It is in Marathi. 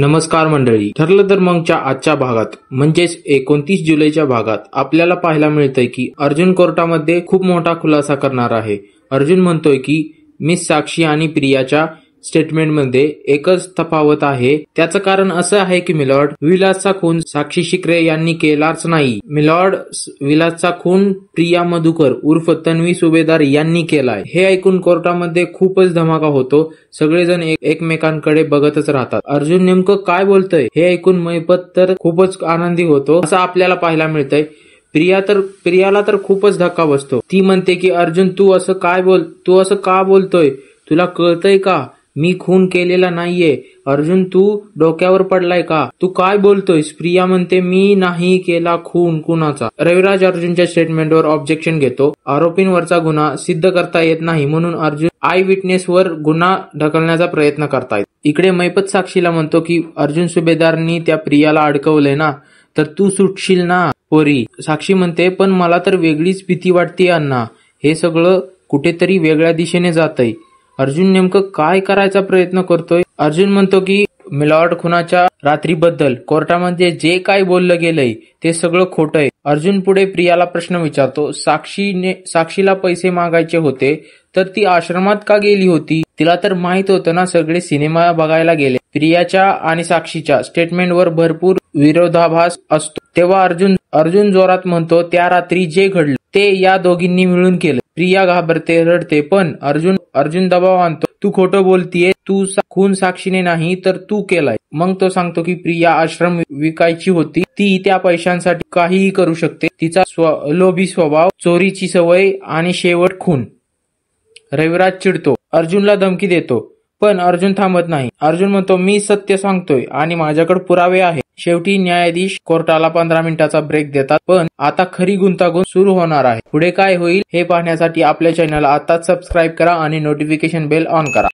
नमस्कार मंडळी. ठरलं तर मगच्या आजच्या भागात म्हणजेच 29 जुलैच्या भागात आपल्याला पाहायला मिळतंय की अर्जुन कोर्टामध्ये खूप मोठा खुलासा करणार आहे. अर्जुन म्हणतोय की मिस साक्षी आणि प्रियाच्या स्टेटमेंटमध्ये एकच तफावत आहे. त्याचं कारण असं आहे की मिलॉर्ड, विलासचा खून साक्षी शिकरे यांनी केलाच नाही. मिलॉर्ड, विलासचा खून प्रिया मधुकर उर्फ तन्वी सुभेदार यांनी केलाय. हे ऐकून कोर्टामध्ये खूपच धमाका होतो. सगळेजण एकमेकांकडे बघतच राहतात. अर्जुन नेमकं काय बोलतोय हे ऐकून महिपत तर खूपच आनंदी होतो असं आपल्याला पाहायला मिळतंय. प्रियाला तर खूपच धक्का बसतो. ती म्हणते की अर्जुन तू असं का बोलतोय? तुला कळतंय का? मी खून केलेला नाहीये. अर्जुन तू डोक्यावर पडलाय का? तू काय बोलतोयस? प्रिया म्हणते मी नाही केला खून कुणाचा. रविराज अर्जुनच्या स्टेटमेंटवर ऑब्जेक्शन घेतो. आरोपींवरचा गुन्हा सिद्ध करता येत नाही म्हणून अर्जुन आय विटनेसवर गुन्हा ढकलण्याचा प्रयत्न करतायत. इकडे महिपत साक्षीला म्हणतो की अर्जुन सुभेदारनी त्या प्रियाला अडकवलंय ना, तर तू सुटशील ना पोरी. साक्षी म्हणते पण मला तर वेगळीच भीती वाटते अण्णा. हे सगळं कुठेतरी वेगळ्या दिशेने जातंय. अर्जुन नेमकं काय करायचा प्रयत्न करतोय? अर्जुन म्हणतो की मिलॉर्ड, खुनाच्या रात्रीबद्दल कोर्टामध्ये जे काय बोललं गेलंय ते सगळं खोटंय. अर्जुन पुढे प्रियाला प्रश्न विचारतो. साक्षीला पैसे मागायचे होते तर ती आश्रमात का गेली होती? तिला तर माहित होतं ना सगळे सिनेमा बघायला गेले. प्रियाच्या आणि साक्षीच्या स्टेटमेंटवर भरपूर विरोधाभास असतो. तेव्हा अर्जुन जोरात म्हणतो त्या रात्री जे घडलं ते या दोघींनी मिळून केलं. प्रिया घाबरते, रडते, पण अर्जुन दबाव आणतो. तू खोटं बोलतीये. तू खून साक्षीने नाही तर तू केलाय. मग तो सांगतो की प्रिया आश्रम विकायची होती. ती त्या पैशांसाठी काहीही करू शकते. तिचा लोभी स्वभाव, चोरीची सवय आणि शेवट खून. रविराज चिडतो, अर्जुनला धमकी देतो, पण अर्जुन थांबत नाही. अर्जुन म्हणतो मी सत्य सांगतोय आणि माझ्याकडे पुरावे आहे. शेवटी न्यायाधीश कोर्टाला 15 मिनिटाचा ब्रेक देतात. पण आता खरी गुंतागुंत सुरू होणार आहे. पुढे काय होईल हे पाहण्यासाठी आपल्या चॅनलला आताच सबस्क्राईब करा आणि नोटिफिकेशन बेल ऑन करा.